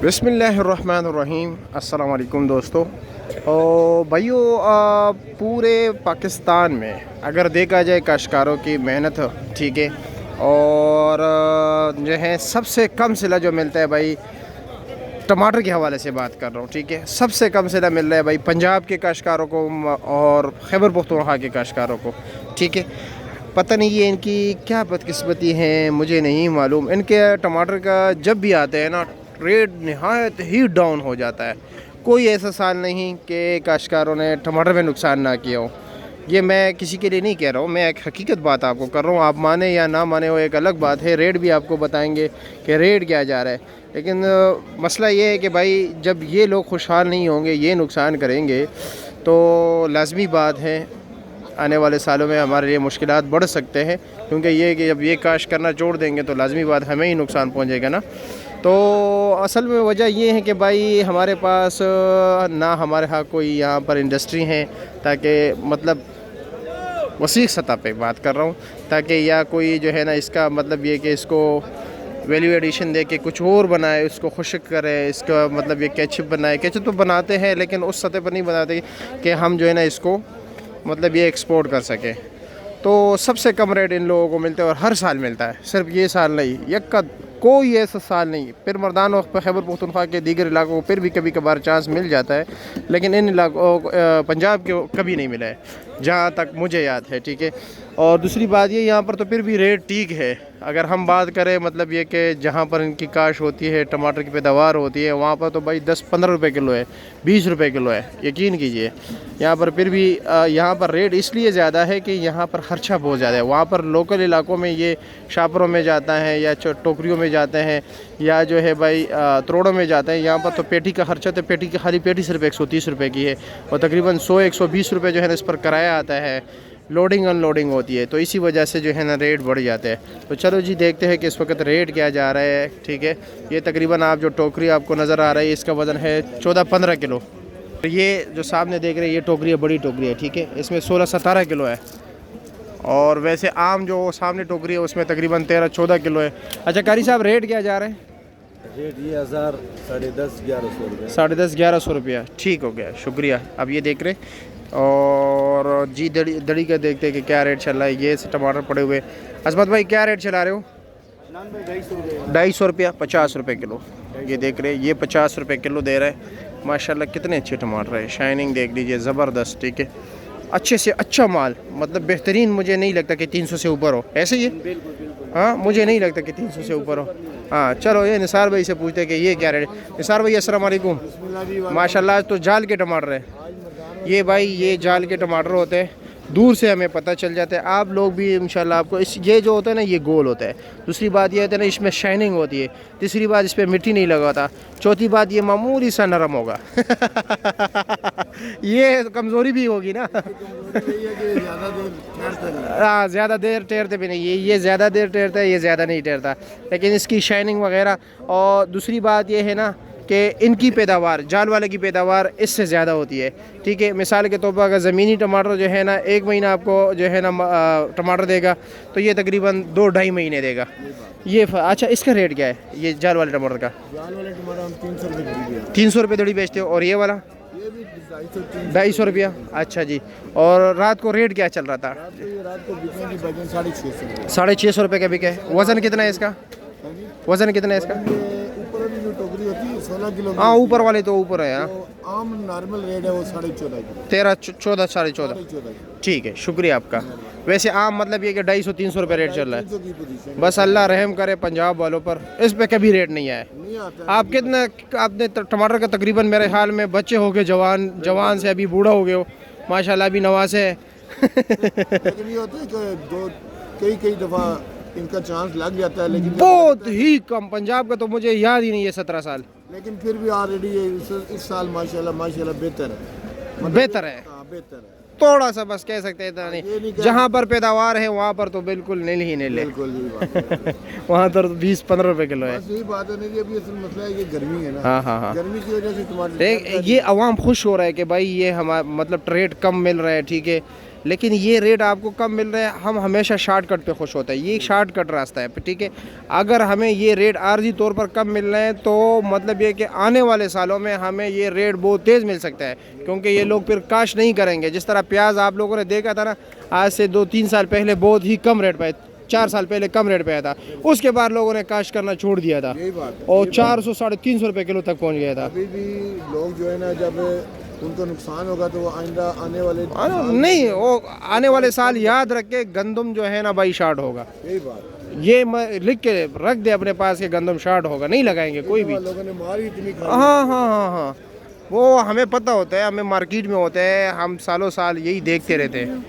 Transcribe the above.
बिस्मिल्लाहिर्रहमानिर्रहीम। अस्सलाम वालेकुम दोस्तों और भाइयों, पूरे पाकिस्तान में अगर देखा जाए काश्तकारों की मेहनत, ठीक है, और जो है सबसे कम सिला जो मिलता है भाई, टमाटर के हवाले से बात कर रहा हूँ, ठीक है, सबसे कम सिला मिल रहा है भाई पंजाब के काश्तकारों को और खैबर पख्तूनख्वा के काश्तकारों को, ठीक है। पता नहीं ये इनकी क्या बदकिस्मती है, मुझे नहीं मालूम। इनके टमाटर का जब भी आते हैं ना, रेट नहायत ही डाउन हो जाता है। कोई ऐसा साल नहीं कि काश्तकारों ने टमाटर में नुकसान ना किया हो। ये मैं किसी के लिए नहीं कह रहा हूँ, मैं एक हकीकत बात आपको कर रहा हूँ। आप माने या ना माने वो एक अलग बात है, रेट भी आपको बताएंगे कि रेट क्या जा रहा है। लेकिन मसला ये है कि भाई जब ये लोग खुशहाल नहीं होंगे, ये नुकसान करेंगे, तो लाजमी बात है आने वाले सालों में हमारे लिए मुश्किलात बढ़ सकते हैं। क्योंकि ये कि जब ये काश्त करना छोड़ देंगे तो लाजमी बात हमें ही नुकसान पहुँचेगा ना। तो असल में वजह ये है कि भाई हमारे पास ना हमारे यहाँ कोई यहाँ पर इंडस्ट्री हैं, ताकि मतलब वसीक सतह पे बात कर रहा हूँ, ताकि या कोई जो है ना इसका मतलब ये कि इसको वैल्यू एडिशन दे के कुछ और बनाए, उसको खुश्क करे, इसका मतलब ये केचप बनाए। केचप तो बनाते हैं लेकिन उस सतह पर नहीं बनाते कि हम जो है ना इसको मतलब ये एक्सपोर्ट कर सकें। तो सबसे कम रेट इन लोगों को मिलते हैं और हर साल मिलता है, सिर्फ ये साल नहीं, यक्का कोई ऐसा साल नहीं। फिर मर्दान वक्त पर खैबर पख्तूनख्वा के दीगर इलाकों को फिर भी कभी कभार चांस मिल जाता है, लेकिन इन इलाकों पंजाब के कभी नहीं मिला है जहाँ तक मुझे याद है, ठीक है। और दूसरी बात ये, यहाँ पर तो फिर भी रेट ठीक है। अगर हम बात करें मतलब ये कि जहाँ पर इनकी काश होती है, टमाटर की पैदावार होती है, वहाँ पर तो भाई 10-15 रुपये किलो है, 20 रुपये किलो है, यकीन कीजिए। यहाँ पर फिर भी यहाँ पर रेट इसलिए ज़्यादा है कि यहाँ पर खर्चा बहुत ज़्यादा है। वहाँ पर लोकल इलाकों में ये शापरों में जाता है या टोकरियों में जाते हैं या जो है भाई तरोड़ों में जाते हैं। यहाँ पर तो पेटी का खर्चा, तो पेटी की खाली पेटी सिर्फ 130 रुपये की है और तकरीबन 100-120 रुपये जो है ना इस पर किराया आता है, लोडिंग अनलोडिंग होती है। तो इसी वजह से जो है ना रेट बढ़ जाते हैं। तो चलो जी देखते हैं कि इस वक्त रेट क्या जा रहा है, ठीक है। ये तकरीबन आप जो टोकरी आपको नज़र आ रही है, इसका वज़न है 14-15 किलो। ये जो सामने देख रहे हैं ये टोकरी है, बड़ी टोकरी है, ठीक है, इसमें 16-17 किलो है। और वैसे आम जो सामने टोकरी है उसमें तकरीबन 13-14 किलो है। अच्छा कारी साहब, रेट क्या जा रहा है? रेट ये 1000, 10,500-1100 रुपये। 10,500-1100 रुपया, ठीक हो गया, शुक्रिया। अब ये देख रहे और जी दड़ी का देखते हैं कि क्या रेट चल रहा है। ये टमाटर पड़े हुए, असमत भाई क्या रेट चला रहे हो? 250 रुपया, 50 रुपये किलो। ये देख रहे हैं ये 50 रुपये किलो दे रहा है। माशाल्लाह कितने अच्छे टमाटर है, शाइनिंग देख लीजिए, ज़बरदस्त, ठीक है, अच्छे से अच्छा माल, मतलब बेहतरीन। मुझे नहीं लगता कि 300 से ऊपर हो, ऐसे ही है? हाँ, मुझे नहीं लगता कि 300 से ऊपर हो। हाँ चलो, ये निसार भाई से पूछते हैं कि ये क्या रेट। निसार भाई अस्सलाम वालेकुम। माशाल्लाह आज तो जाल के टमाटर है ये भाई, ये जाल के टमाटर होते हैं, दूर से हमें पता चल जाता है। आप लोग भी इंशाल्लाह आपको इस ये जो होता है ना, ये गोल होता है। दूसरी बात ये होता है ना, इसमें शाइनिंग होती है। तीसरी बात इस पर मिट्टी नहीं लगाता। चौथी बात ये मामूली सा नरम होगा। ये कमज़ोरी भी होगी ना। हाँ, ज़्यादा देर टेरते भी नहीं, ये ज़्यादा देर टेरता है, ये ज़्यादा नहीं टेरता। लेकिन इसकी शाइनिंग वगैरह, और दूसरी बात ये है ना कि इनकी पैदावार, जाल वाले की पैदावार इससे ज़्यादा होती है, ठीक है। मिसाल के तौर पर अगर ज़मीनी टमाटर जो है ना 1 महीना आपको जो है ना टमाटर देगा, तो ये तकरीबन 2-2.5 महीने देगा ये। अच्छा, इसका रेट क्या है ये जाल वाले टमाटर का? जाल वाले टमाटर हम 300 रुपये 300 रुपये दड़ी बेचते हो, और ये वाला? ये भी 250 रुपया। अच्छा जी, और रात को रेट क्या चल रहा था? रात को बिकने की बजन 650 650 रुपये का बिके। वज़न कितना है इसका? वज़न कितना है इसका? ऊपर वाली जो टोकरी होती है 16 किलो। हाँ, ऊपर वाले तो ऊपर है। तो आम नॉर्मल रेट है वो 14.5 किलो। 13-14, 14.5। ठीक है, शुक्रिया आपका। वैसे आम मतलब ये कि 250-300 रुपये रेट चल रहा है। बस अल्लाह रहम करे पंजाब वालों पर, इस पे कभी रेट नहीं आया। आप कितना आपने टमाटर का तकरीबन मेरे ख्याल में बच्चे हो गए, जवान से अभी बूढ़ा हो गए हो, माशाल्लाह अभी नवासे है। लेकिन ये होता है कि कई दफ़ा इनका चांस लग जाता है, लेकिन बहुत ही कम। पंजाब का तो मुझे याद ही नहीं है 17 साल, लेकिन फिर भी ऑलरेडी इस साल माशाल्लाह बेहतर है। बेहतर है, बेहतर है थोड़ा सा, बस कह सकते हैं इतना नहीं। जहाँ पर पैदावार है वहाँ पर तो बिल्कुल नील ही नील है। वहाँ पर 20-15 रुपए किलो है। यही बात है ना, अभी असल मसला है कि गर्मी है ना। हाँ हाँ हाँ, गर्मी की वजह से टमाटर ये अवाम खुश हो रहा है कि भाई ये हमारा मतलब रेट कम मिल रहा है, ठीक है। लेकिन ये रेट आपको कम मिल रहे हैं, हम हमेशा शॉर्टकट पे खुश होते हैं। ये शॉर्टकट रास्ता है, ठीक है। अगर हमें ये रेट आर्जी तौर पर कम मिल रहे हैं तो मतलब ये कि आने वाले सालों में हमें ये रेट बहुत तेज़ मिल सकता है, क्योंकि ये लोग फिर काश नहीं करेंगे। जिस तरह प्याज आप लोगों ने देखा था ना, आज से 2-3 साल पहले बहुत ही कम रेट पे, 4 साल पहले कम रेट पे आया था, उसके बाद लोगों ने काश करना छोड़ दिया था यही बात है। और 400-350 रुपये किलो तक पहुंच गया था। अभी भी लोग जो है ना, जब उनको नुकसान होगा तो वो आइंदा आने वाले नहीं, वो आने वाले साल याद रख के गंदम जो है ना भाई शार्ट होगा। यही बात है। ये लिख के रख दे अपने पास के गंदम शार्ट होगा, नहीं लगाएंगे कोई भी। लोगों ने मार ही इतनी खाई। हाँ हाँ हाँ हाँ, वो हमें पता होता है, हमें मार्केट में होता है, हम सालों साल यही देखते रहते हैं।